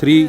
3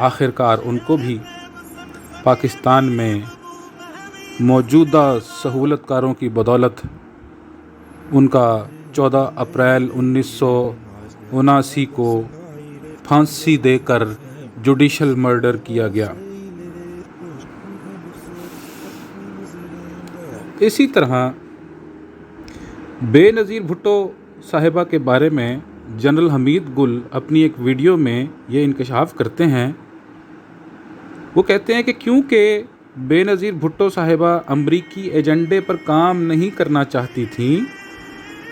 آخرکار ان کو بھی پاکستان میں موجودہ سہولت کاروں کی بدولت ان کا 14 اپریل 1979 کو پھانسی دے کر جوڈیشل مرڈر کیا گیا۔ اسی طرح بے نظیر بھٹو صاحبہ کے بارے میں جنرل حمید گل اپنی ایک ویڈیو میں یہ انکشاف کرتے ہیں۔ وہ کہتے ہیں کہ کیونکہ بے نظیر بھٹو صاحبہ امریکی ایجنڈے پر کام نہیں کرنا چاہتی تھیں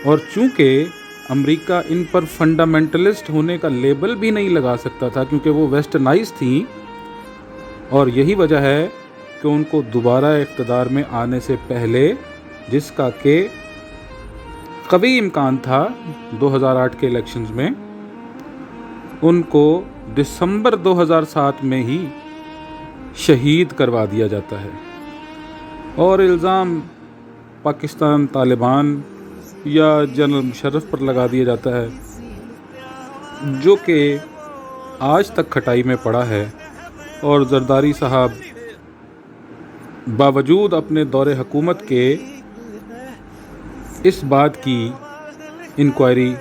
اور چونکہ امریکہ ان پر فنڈامنٹلسٹ ہونے کا لیبل بھی نہیں لگا سکتا تھا کیونکہ وہ ویسٹرنائز تھیں، اور یہی وجہ ہے کہ ان کو دوبارہ اقتدار میں آنے سے پہلے، جس کا کہ قوی امکان تھا 2008 کے الیکشنز میں، ان کو دسمبر 2007 میں ہی شہید کروا دیا جاتا ہے، اور الزام پاکستان طالبان یا جنرل مشرف پر لگا دیا جاتا ہے، جو کہ آج تک کھٹائی میں پڑا ہے۔ اور زرداری صاحب باوجود اپنے دور حکومت کے اس بات کی انکوائری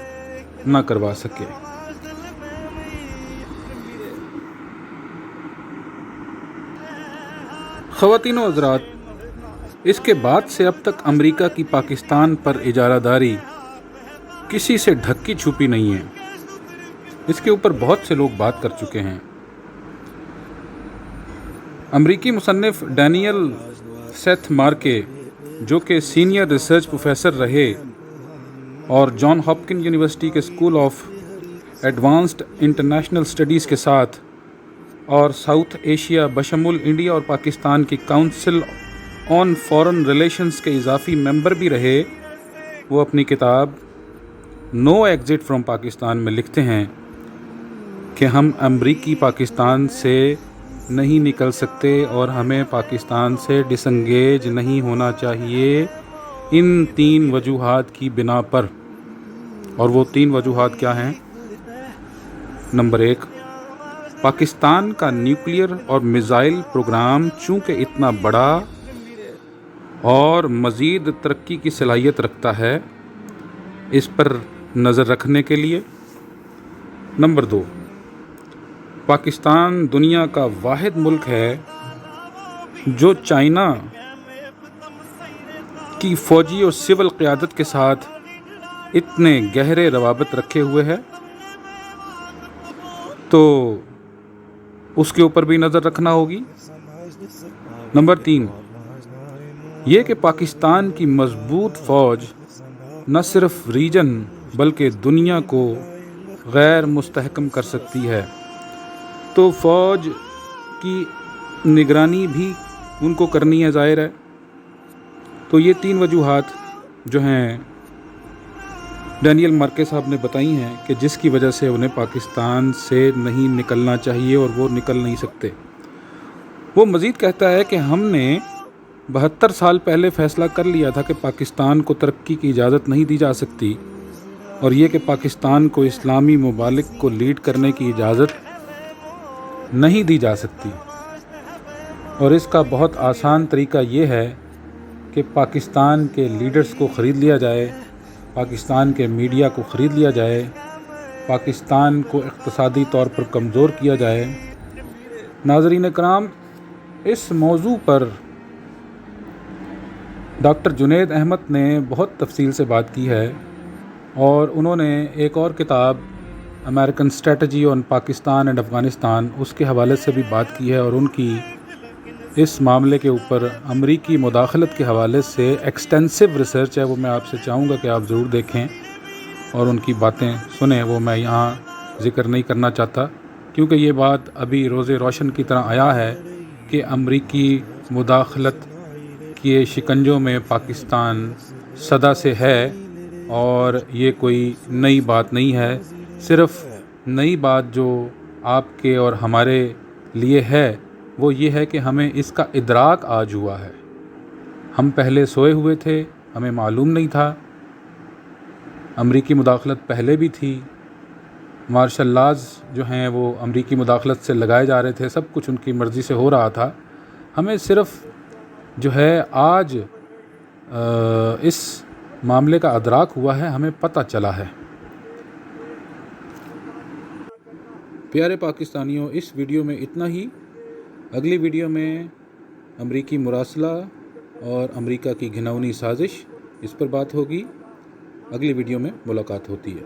نہ کروا سکے۔ خواتین و حضرات، اس کے بعد سے اب تک امریکہ کی پاکستان پر اجارہ داری کسی سے ڈھکی چھپی نہیں ہے۔ اس کے اوپر بہت سے لوگ بات کر چکے ہیں۔ امریکی مصنف ڈینیل سیتھ مارکے، جو کہ سینئر ریسرچ پروفیسر رہے اور جان ہاپکن یونیورسٹی کے school of advanced international studies کے ساتھ اور ساؤتھ ایشیا بشمول انڈیا اور پاکستان کی کونسل آن فارن ریلیشنز کے اضافی ممبر بھی رہے، وہ اپنی کتاب نو ایگزٹ فرام پاکستان میں لکھتے ہیں کہ ہم امریکی پاکستان سے نہیں نکل سکتے اور ہمیں پاکستان سے ڈس انگیج نہیں ہونا چاہیے ان 3 وجوہات کی بنا پر۔ اور وہ 3 وجوہات کیا ہیں؟ نمبر 1، پاکستان کا نیوکلیئر اور میزائل پروگرام چونکہ اتنا بڑا اور مزید ترقی کی صلاحیت رکھتا ہے، اس پر نظر رکھنے کے لیے۔ نمبر 2، پاکستان دنیا کا واحد ملک ہے جو چائنا کی فوجی اور سول قیادت کے ساتھ اتنے گہرے روابط رکھے ہوئے ہے، تو اس کے اوپر بھی نظر رکھنا ہوگی۔ نمبر 3، یہ کہ پاکستان کی مضبوط فوج نہ صرف ریجن بلکہ دنیا کو غیر مستحکم کر سکتی ہے، تو فوج کی نگرانی بھی ان کو کرنی ہے، ظاہر ہے۔ تو یہ 3 وجوہات جو ہیں ڈینیل مارکے صاحب نے بتائی ہیں کہ جس کی وجہ سے انہیں پاکستان سے نہیں نکلنا چاہیے اور وہ نکل نہیں سکتے۔ وہ مزید کہتا ہے کہ ہم نے 72 سال پہلے فیصلہ کر لیا تھا کہ پاکستان کو ترقی کی اجازت نہیں دی جا سکتی، اور یہ کہ پاکستان کو اسلامی ممالک کو لیڈ کرنے کی اجازت نہیں دی جا سکتی، اور اس کا بہت آسان طریقہ یہ ہے کہ پاکستان کے لیڈرز کو خرید لیا جائے، پاکستان کے میڈیا کو خرید لیا جائے، پاکستان کو اقتصادی طور پر کمزور کیا جائے۔ ناظرین کرام، اس موضوع پر ڈاکٹر جنید احمد نے بہت تفصیل سے بات کی ہے، اور انہوں نے ایک اور کتاب American strategy on Pakistan and Afghanistan, اس کے حوالے سے بھی بات کی ہے، اور ان کی اس معاملے کے اوپر امریکی مداخلت کے حوالے سے ایکسٹینسو ریسرچ ہے، وہ میں آپ سے چاہوں گا کہ آپ ضرور دیکھیں اور ان کی باتیں سنیں۔ وہ میں یہاں ذکر نہیں کرنا چاہتا کیونکہ یہ بات ابھی روز روشن کی طرح آیا ہے کہ امریکی مداخلت کے شکنجوں میں پاکستان صدا سے ہے، اور یہ کوئی نئی بات نہیں ہے۔ صرف نئی بات جو آپ کے اور ہمارے لیے ہے وہ یہ ہے کہ ہمیں اس کا ادراک آج ہوا ہے۔ ہم پہلے سوئے ہوئے تھے، ہمیں معلوم نہیں تھا۔ امریکی مداخلت پہلے بھی تھی، مارشل لاز جو ہیں وہ امریکی مداخلت سے لگائے جا رہے تھے، سب کچھ ان کی مرضی سے ہو رہا تھا. ہمیں صرف جو ہے آج اس معاملے کا ادراک ہوا ہے، ہمیں پتہ چلا ہے. پیارے پاکستانیوں، اس ویڈیو میں اتنا ہی. اگلی ویڈیو میں امریکی مراسلہ اور امریکہ کی گھناؤنی سازش، اس پر بات ہوگی. اگلی ویڈیو میں ملاقات ہوتی ہے.